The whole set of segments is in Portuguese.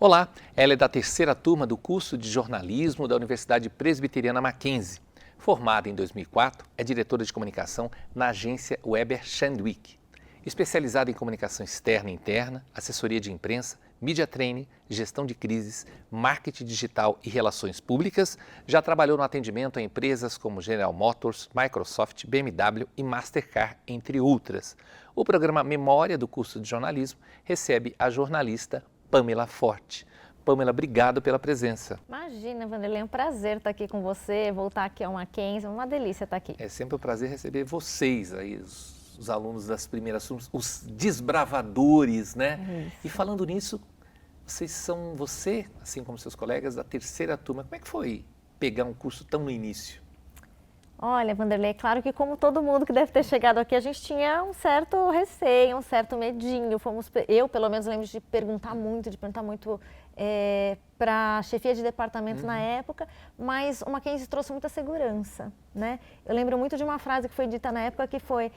Olá, ela é da terceira turma do curso de jornalismo da Universidade Presbiteriana Mackenzie. Formada em 2004, é diretora de comunicação na agência Weber Shandwick. Especializada em comunicação externa e interna, assessoria de imprensa, media training, gestão de crises, marketing digital e relações públicas, já trabalhou no atendimento a empresas como General Motors, Microsoft, BMW e Mastercard, entre outras. O programa Memória do curso de jornalismo recebe a jornalista Pamela Forte. Pamela, obrigado pela presença. Imagina, Vanderlei, é um prazer estar aqui com você, voltar aqui ao Mackenzie, é uma delícia estar aqui. É sempre um prazer receber vocês aí, os alunos das primeiras turmas, os desbravadores, né? Isso. E falando nisso, você, assim como seus colegas da terceira turma, como é que foi pegar um curso tão no início? Olha, Vanderlei, é claro que como todo mundo que deve ter chegado aqui, a gente tinha um certo receio, um certo medinho. Eu, pelo menos, lembro de perguntar muito para a chefia de departamento na época, mas o Mackenzie trouxe muita segurança, né? Eu lembro muito de uma frase que foi dita na época que foi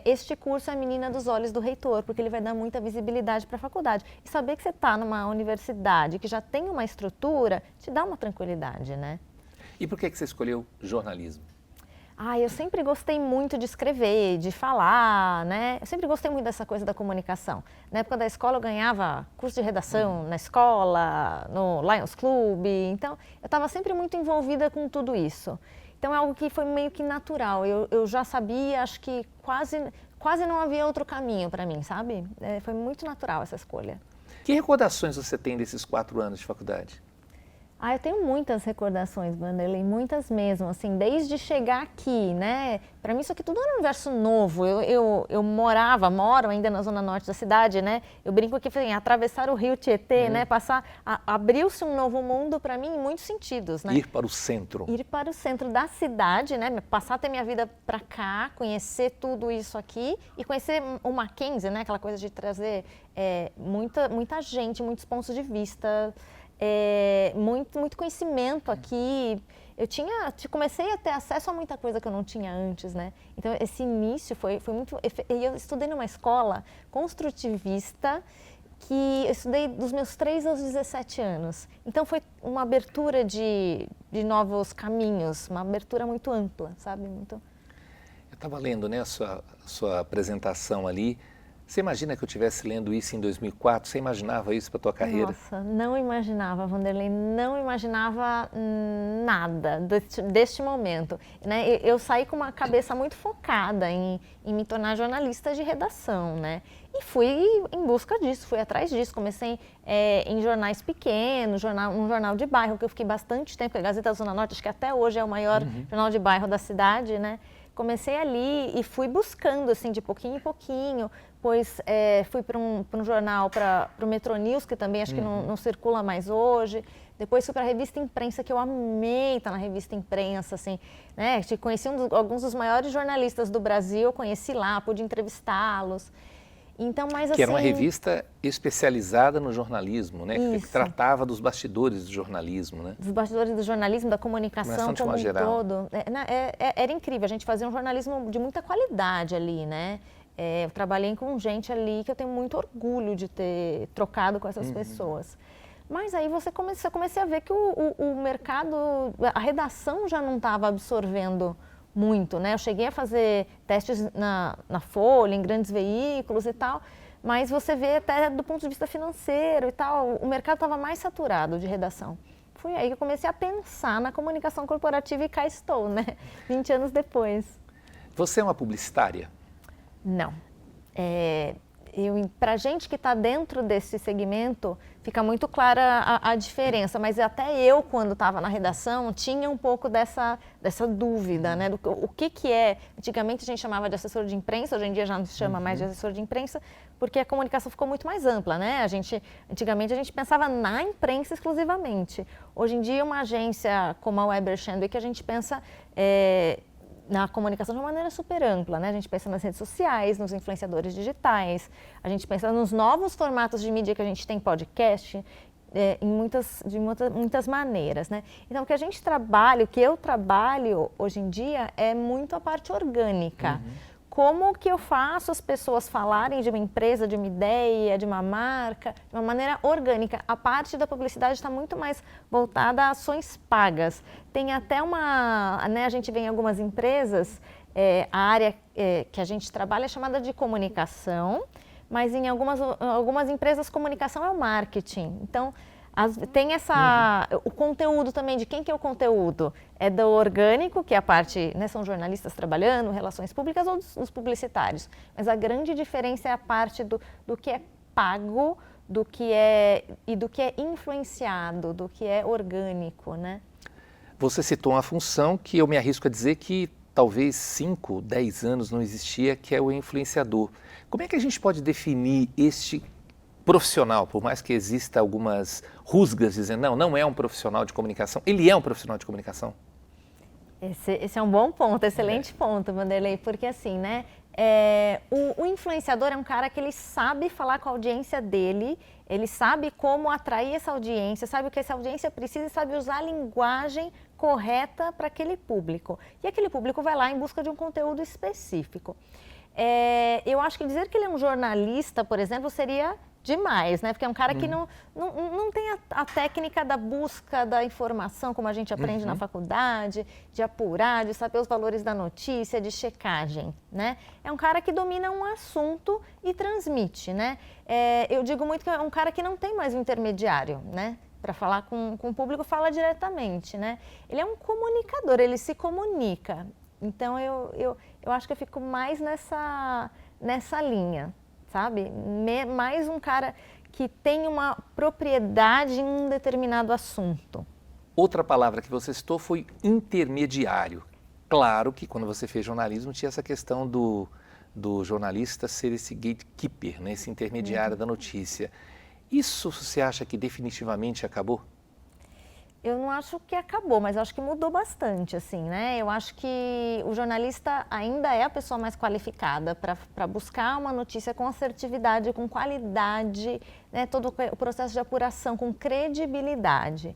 este curso é a menina dos olhos do reitor, porque ele vai dar muita visibilidade para a faculdade. E saber que você está numa universidade que já tem uma estrutura, te dá uma tranquilidade, né? E por que você escolheu jornalismo? Eu sempre gostei muito de escrever, de falar, né? Eu sempre gostei muito dessa coisa da comunicação. Na época da escola eu ganhava curso de redação na escola, no Lions Club, então eu estava sempre muito envolvida com tudo isso. Então é algo que foi meio que natural, eu já sabia, acho que quase não havia outro caminho para mim, sabe? Foi muito natural essa escolha. Que recordações você tem desses 4 anos de faculdade? Eu tenho muitas recordações, Vanderlei, muitas mesmo, assim, desde chegar aqui, né? Para mim isso aqui tudo era um universo novo. Eu moro ainda na zona norte da cidade, né? Eu brinco aqui, assim, atravessar o rio Tietê, né? Abriu-se um novo mundo para mim em muitos sentidos, né? Ir para o centro. Ir para o centro da cidade, né? Passar a ter minha vida para cá, conhecer tudo isso aqui e conhecer o Mackenzie, né? Aquela coisa de trazer muita gente, muitos pontos de vista. Muito conhecimento aqui. Comecei a ter acesso a muita coisa que eu não tinha antes, né? Então esse início foi muito. Eu estudei numa escola construtivista que eu estudei dos meus 3 aos 17 anos. Então foi uma abertura de novos caminhos, uma abertura muito ampla, sabe? Eu estava lendo, né, a sua apresentação ali. Você imagina que eu estivesse lendo isso em 2004? Você imaginava isso para a tua carreira? Nossa, não imaginava, Vanderlei, não imaginava nada deste momento. Né? Eu saí com uma cabeça muito focada em me tornar jornalista de redação, né? E fui em busca disso, fui atrás disso. Comecei em jornais pequenos, um jornal de bairro, que eu fiquei bastante tempo, a Gazeta da Zona Norte, acho que até hoje é o maior jornal de bairro da cidade, né? Comecei ali e fui buscando, assim, de pouquinho em pouquinho, pois fui para um jornal, para o Metro News, que também acho que não circula mais hoje. Depois fui para a Revista Imprensa, que eu amei estar na Revista Imprensa, assim, né? Conheci alguns dos maiores jornalistas do Brasil, eu conheci lá, pude entrevistá-los. Então, mas assim... Que era uma revista especializada no jornalismo, né? Isso. Que tratava dos bastidores do jornalismo, né? Dos bastidores do jornalismo, da comunicação como um todo. Era incrível, a gente fazia um jornalismo de muita qualidade ali, né? Eu trabalhei com gente ali que eu tenho muito orgulho de ter trocado com essas pessoas. Mas aí comecei a ver que o mercado, a redação já não estava absorvendo muito, né? Eu cheguei a fazer testes na Folha, em grandes veículos e tal, mas você vê até do ponto de vista financeiro e tal, o mercado estava mais saturado de redação. Foi aí que eu comecei a pensar na comunicação corporativa e cá estou, né? 20 anos depois. Você é uma publicitária? Não. Para gente que está dentro desse segmento, fica muito clara a diferença, mas até eu, quando estava na redação, tinha um pouco dessa dúvida, né? O que é, antigamente a gente chamava de assessor de imprensa, hoje em dia já não se chama mais de assessor de imprensa, porque a comunicação ficou muito mais ampla, né? Antigamente a gente pensava na imprensa exclusivamente. Hoje em dia, uma agência como a Weber Shandwick, a gente pensa na comunicação de uma maneira super ampla, né? A gente pensa nas redes sociais, nos influenciadores digitais, a gente pensa nos novos formatos de mídia que a gente tem, podcast, de muitas maneiras, né? Então, o que eu trabalho hoje em dia é muito a parte orgânica. como que eu faço as pessoas falarem de uma empresa, de uma ideia, de uma marca, de uma maneira orgânica. A parte da publicidade está muito mais voltada a ações pagas. Tem até a gente vê em algumas empresas, a área que a gente trabalha é chamada de comunicação, mas em algumas empresas comunicação é o marketing. Então, tem o conteúdo também, de quem que é o conteúdo? É do orgânico, que é a parte, né, são jornalistas trabalhando, relações públicas, ou dos publicitários. Mas a grande diferença é a parte do que é pago, do que é influenciado, do que é orgânico, né? Você citou uma função que eu me arrisco a dizer que talvez 5, 10 anos não existia, que é o influenciador. Como é que a gente pode definir este profissional, por mais que exista algumas rusgas dizendo não é um profissional de comunicação, ele é um profissional de comunicação? Esse é um bom ponto, excelente ponto, Vanderlei, porque assim, né, o influenciador é um cara que ele sabe falar com a audiência dele, ele sabe como atrair essa audiência, sabe o que essa audiência precisa e sabe usar a linguagem correta para aquele público. E aquele público vai lá em busca de um conteúdo específico. Eu acho que dizer que ele é um jornalista, por exemplo, seria demais, né? Porque é um cara que não tem a técnica da busca da informação, como a gente aprende na faculdade, de apurar, de saber os valores da notícia, de checagem, né? É um cara que domina um assunto e transmite, né? Eu digo muito que é um cara que não tem mais um intermediário, né? Para falar com o público, fala diretamente, né? Ele é um comunicador, ele se comunica. Então, eu acho que eu fico mais nessa linha, sabe? Mais um cara que tem uma propriedade em um determinado assunto. Outra palavra que você citou foi intermediário. Claro que quando você fez jornalismo tinha essa questão do jornalista ser esse gatekeeper, né? Esse intermediário da notícia. Isso você acha que definitivamente acabou? Eu não acho que acabou, mas eu acho que mudou bastante, assim, né? Eu acho que o jornalista ainda é a pessoa mais qualificada para buscar uma notícia com assertividade, com qualidade, né? Todo o processo de apuração, com credibilidade.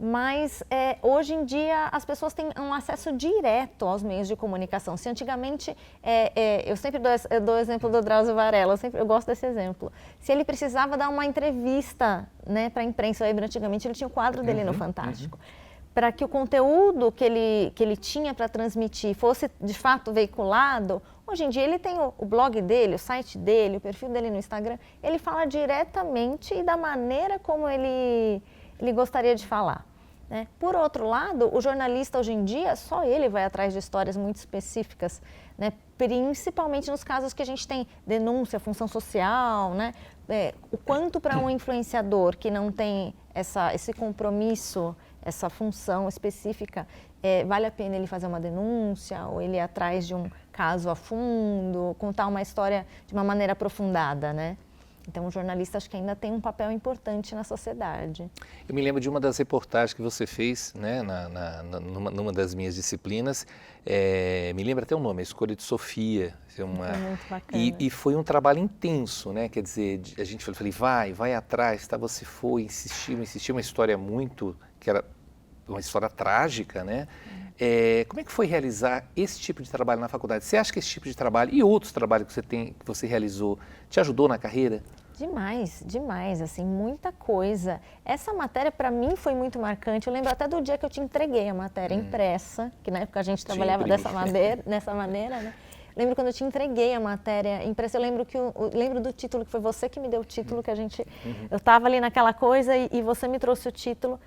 Mas hoje em dia as pessoas têm um acesso direto aos meios de comunicação. Se antigamente, eu sempre dou o exemplo do Drauzio Varela, eu gosto desse exemplo. Se ele precisava dar uma entrevista, né, para a imprensa, antigamente ele tinha o quadro dele no Fantástico. Para que o conteúdo que ele tinha para transmitir fosse de fato veiculado, hoje em dia ele tem o blog dele, o site dele, o perfil dele no Instagram, ele fala diretamente e da maneira como ele gostaria de falar. Né? Por outro lado, o jornalista hoje em dia, só ele vai atrás de histórias muito específicas, né? Principalmente nos casos que a gente tem denúncia, função social, né? O quanto para um influenciador que não tem esse compromisso, essa função específica, vale a pena ele fazer uma denúncia ou ele ir atrás de um caso a fundo, contar uma história de uma maneira aprofundada, né? Então, o jornalista acho que ainda tem um papel importante na sociedade. Eu me lembro de uma das reportagens que você fez, né, numa das minhas disciplinas, me lembra até o nome, A Escolha de Sofia. Foi muito bacana. E foi um trabalho intenso, né? Quer dizer, a gente falei, vai atrás, tá? Você foi, insistiu, uma história que era uma história trágica, né? Como é que foi realizar esse tipo de trabalho na faculdade? Você acha que esse tipo de trabalho e outros trabalhos que você realizou te ajudou na carreira? Demais, assim, muita coisa. Essa matéria para mim foi muito marcante. Eu lembro até do dia que eu te entreguei a matéria impressa, que na época a gente trabalhava dessa maneira, né? Lembro quando eu te entreguei a matéria impressa, eu lembro do título, que foi você que me deu o título, que eu estava ali naquela coisa e você me trouxe o título.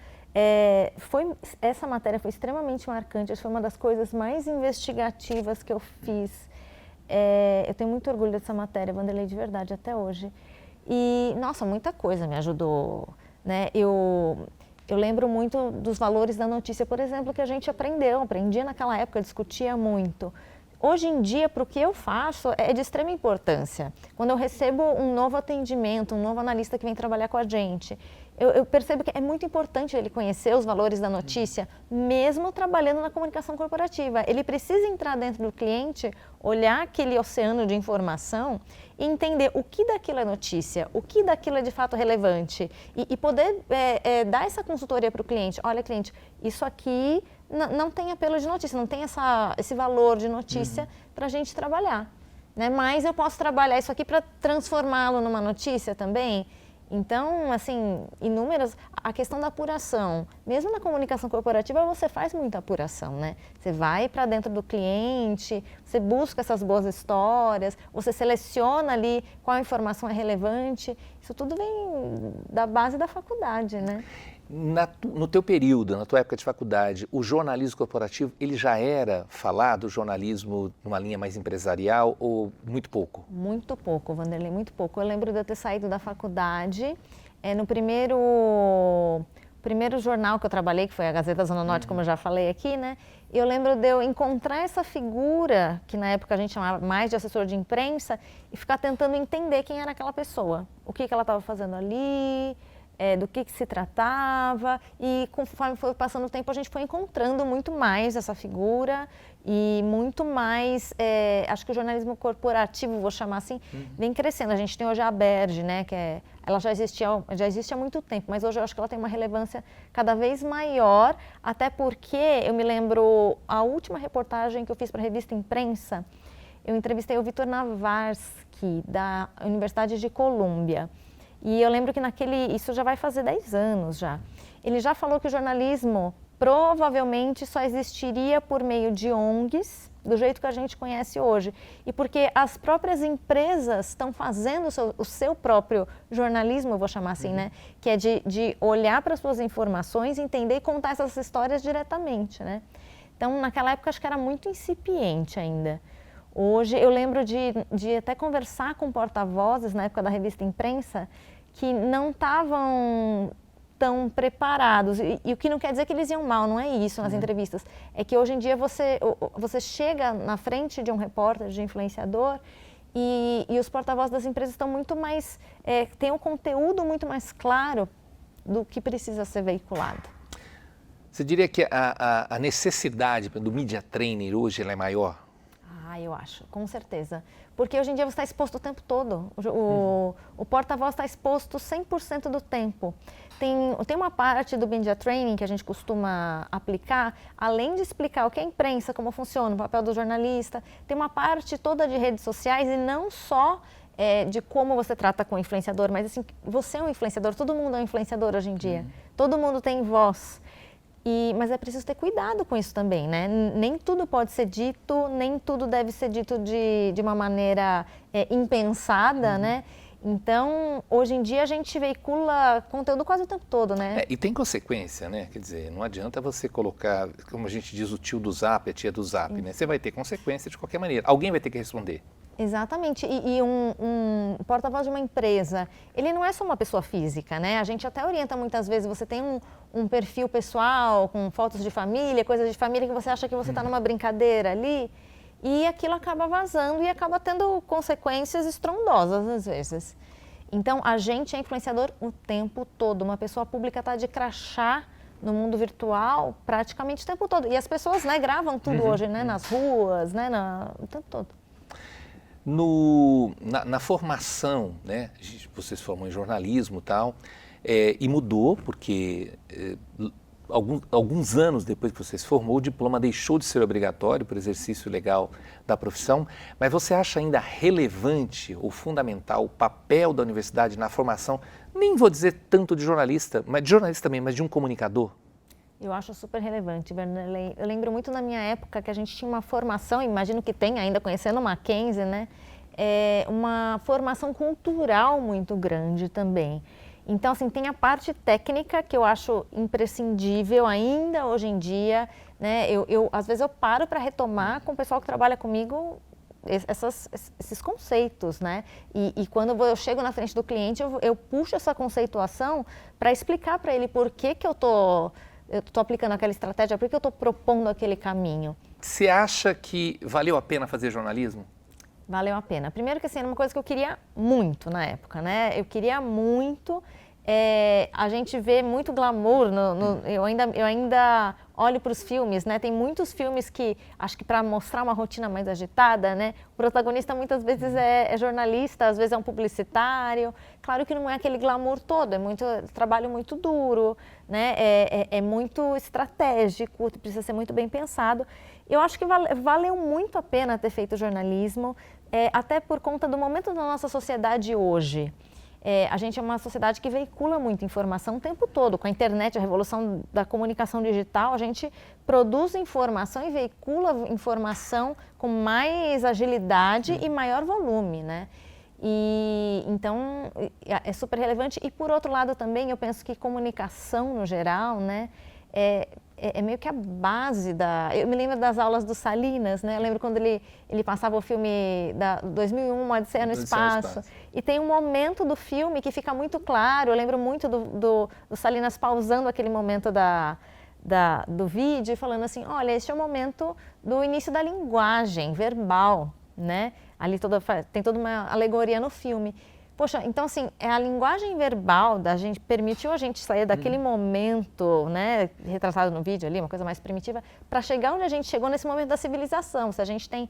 Essa matéria foi extremamente marcante, acho que foi uma das coisas mais investigativas que eu fiz. Eu tenho muito orgulho dessa matéria, Vanderlei, de verdade, até hoje. E, nossa, muita coisa me ajudou, né? Eu lembro muito dos valores da notícia, por exemplo, que a gente aprendia naquela época, discutia muito. Hoje em dia, para o que eu faço, é de extrema importância. Quando eu recebo um novo atendimento, um novo analista que vem trabalhar com a gente, eu percebo que é muito importante ele conhecer os valores da notícia, mesmo trabalhando na comunicação corporativa. Ele precisa entrar dentro do cliente, olhar aquele oceano de informação e entender o que daquilo é notícia, o que daquilo é de fato relevante e poder dar essa consultoria para o cliente. Olha, cliente, isso aqui não tem apelo de notícia, não tem esse valor de notícia para a gente trabalhar. né? Mas eu posso trabalhar isso aqui para transformá-lo numa notícia também. Então, assim, a questão da apuração, mesmo na comunicação corporativa você faz muita apuração, né? Você vai para dentro do cliente, você busca essas boas histórias, você seleciona ali qual informação é relevante, isso tudo vem da base da faculdade, né? No teu período, na tua época de faculdade, o jornalismo corporativo, ele já era falado, o jornalismo numa linha mais empresarial ou muito pouco? Muito pouco, Vanderlei, muito pouco. Eu lembro de eu ter saído da faculdade, no primeiro jornal que eu trabalhei, que foi a Gazeta Zona Norte, como eu já falei aqui, né? Eu lembro de eu encontrar essa figura, que na época a gente chamava mais de assessor de imprensa, e ficar tentando entender quem era aquela pessoa, o que ela estava fazendo ali, do que se tratava, e conforme foi passando o tempo a gente foi encontrando muito mais essa figura e muito mais, acho que o jornalismo corporativo, vou chamar assim, vem crescendo. A gente tem hoje a Aberj, né, ela já existe há muito tempo, mas hoje eu acho que ela tem uma relevância cada vez maior, até porque eu me lembro, a última reportagem que eu fiz para a revista Imprensa, eu entrevistei o Vitor Navarsky, da Universidade de Colômbia. E eu lembro que isso já vai fazer 10 anos já. Ele já falou que o jornalismo provavelmente só existiria por meio de ONGs, do jeito que a gente conhece hoje. E porque as próprias empresas estão fazendo o seu próprio jornalismo, eu vou chamar assim, né? Que é de olhar para as suas informações, entender e contar essas histórias diretamente, né? Então, naquela época, acho que era muito incipiente ainda. Hoje, eu lembro de até conversar com porta-vozes, na época da revista Imprensa, que não estavam tão preparados. E o que não quer dizer que eles iam mal, não é isso nas entrevistas. É que hoje em dia você chega na frente de um repórter, de um influenciador, e os porta-vozes das empresas estão muito mais, têm um conteúdo muito mais claro do que precisa ser veiculado. Você diria que a necessidade do media trainer hoje ela é maior? Eu acho, com certeza. Porque hoje em dia você está exposto o tempo todo. O porta-voz está exposto 100% do tempo. Tem uma parte do media training que a gente costuma aplicar, além de explicar o que é a imprensa, como funciona, o papel do jornalista, tem uma parte toda de redes sociais e não só de como você trata com o influenciador, mas assim, você é um influenciador, todo mundo é um influenciador hoje em dia. Todo mundo tem voz. Mas é preciso ter cuidado com isso também, né? Nem tudo pode ser dito, nem tudo deve ser dito de uma maneira impensada, né? Então, hoje em dia a gente veicula conteúdo quase o tempo todo, né? E tem consequência, né? Quer dizer, não adianta você colocar, como a gente diz, o tio do Zap, a tia do Zap, né? Você vai ter consequência de qualquer maneira. Alguém vai ter que responder. Exatamente, e um porta-voz de uma empresa, ele não é só uma pessoa física, né? A gente até orienta muitas vezes, você tem um perfil pessoal com fotos de família, coisas de família que você acha que você está numa brincadeira ali, e aquilo acaba vazando e acaba tendo consequências estrondosas às vezes. Então, a gente é influenciador o tempo todo, uma pessoa pública está de crachá no mundo virtual praticamente o tempo todo, e as pessoas, né, gravam tudo hoje, né, nas ruas, né, o tempo todo. Na formação, né, vocês formam em jornalismo e tal, e mudou porque alguns anos depois que você se formou, o diploma deixou de ser obrigatório para o exercício legal da profissão, mas você acha ainda relevante ou fundamental o papel da universidade na formação, nem vou dizer tanto de jornalista, mas de jornalista também, mas de um comunicador? Eu acho super relevante, Vanderlei. Eu lembro muito na minha época que a gente tinha uma formação, imagino que tem ainda, conhecendo o Mackenzie, né? Uma formação cultural muito grande também. Então, assim, tem a parte técnica que eu acho imprescindível ainda hoje em dia, né? Às vezes eu paro para retomar com o pessoal que trabalha comigo esses conceitos, né? E quando eu chego na frente do cliente, eu puxo essa conceituação para explicar para ele por que eu estou aplicando aquela estratégia, por que eu estou propondo aquele caminho. Você acha que valeu a pena fazer jornalismo? Valeu a pena. Primeiro que assim, era uma coisa que eu queria muito na época, né? Eu queria muito, a gente vê muito glamour, eu ainda olho para os filmes, né? Tem muitos filmes que, acho que para mostrar uma rotina mais agitada, né? O protagonista muitas vezes é jornalista, às vezes é um publicitário. Claro que não é aquele glamour todo, é trabalho muito duro, né? É muito estratégico, precisa ser muito bem pensado. Eu acho que valeu muito a pena ter feito jornalismo, até por conta do momento da nossa sociedade hoje. A gente é uma sociedade que veicula muita informação o tempo todo. Com a internet, a revolução da comunicação digital, a gente produz informação e veicula informação com mais agilidade e maior volume, né? E então é super relevante. E por outro lado também eu penso que comunicação no geral, né, é meio que a base da... Eu me lembro das aulas do Salinas, né? Eu lembro quando ele passava o filme da 2001, Uma Odisseia no Espaço. E tem um momento do filme que fica muito claro. Eu lembro muito do Salinas pausando aquele momento do vídeo e falando assim, olha, este é o momento do início da linguagem verbal, né? Ali tem toda uma alegoria no filme. Poxa, então assim, a linguagem verbal da gente permitiu a gente sair daquele momento, né, retratado no vídeo ali, uma coisa mais primitiva, para chegar onde a gente chegou nesse momento da civilização. Se a gente tem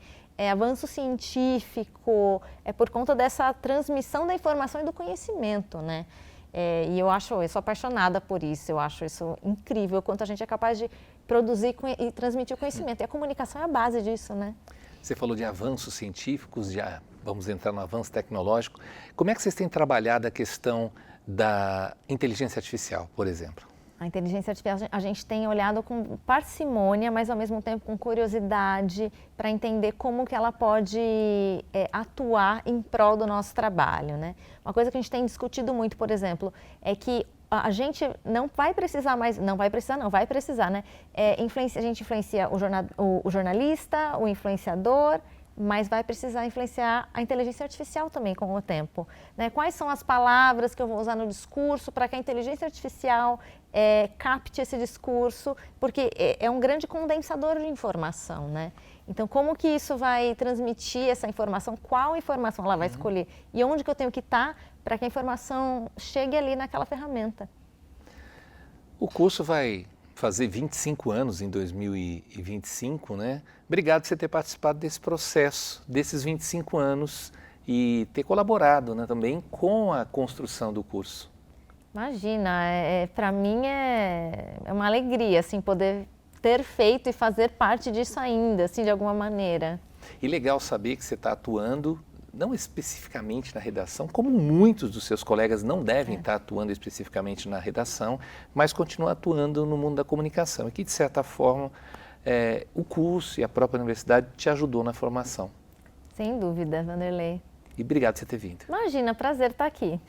avanço científico, é por conta dessa transmissão da informação e do conhecimento, né? E eu sou apaixonada por isso, eu acho isso incrível, quanto a gente é capaz de produzir e transmitir o conhecimento. E a comunicação é a base disso, né? Você falou de avanços científicos, já vamos entrar no avanço tecnológico. Como é que vocês têm trabalhado a questão da inteligência artificial, por exemplo? A inteligência artificial a gente tem olhado com parcimônia, mas ao mesmo tempo com curiosidade para entender como que ela pode atuar em prol do nosso trabalho, né? Uma coisa que a gente tem discutido muito, por exemplo, é que a gente não vai precisar mais, vai precisar, né? A gente influencia o jornalista, o influenciador, mas vai precisar influenciar a inteligência artificial também com o tempo, né? Quais são as palavras que eu vou usar no discurso para que a inteligência artificial capte esse discurso, porque é um grande condensador de informação, né? Então, como que isso vai transmitir essa informação? Qual informação ela vai escolher? E onde que eu tenho que estar para que a informação chegue ali naquela ferramenta? O curso vai fazer 25 anos em 2025, né? Obrigado por você ter participado desse processo, desses 25 anos e ter colaborado, né, também com a construção do curso. Imagina, para mim é uma alegria, assim, poder ter feito e fazer parte disso ainda, assim, de alguma maneira. E legal saber que você está atuando, não especificamente na redação, como muitos dos seus colegas não devem estar atuando especificamente na redação, mas continuam atuando no mundo da comunicação. E que, de certa forma, o curso e a própria universidade te ajudou na formação. Sem dúvida, Vanderlei. E obrigado por você ter vindo. Imagina, prazer estar aqui.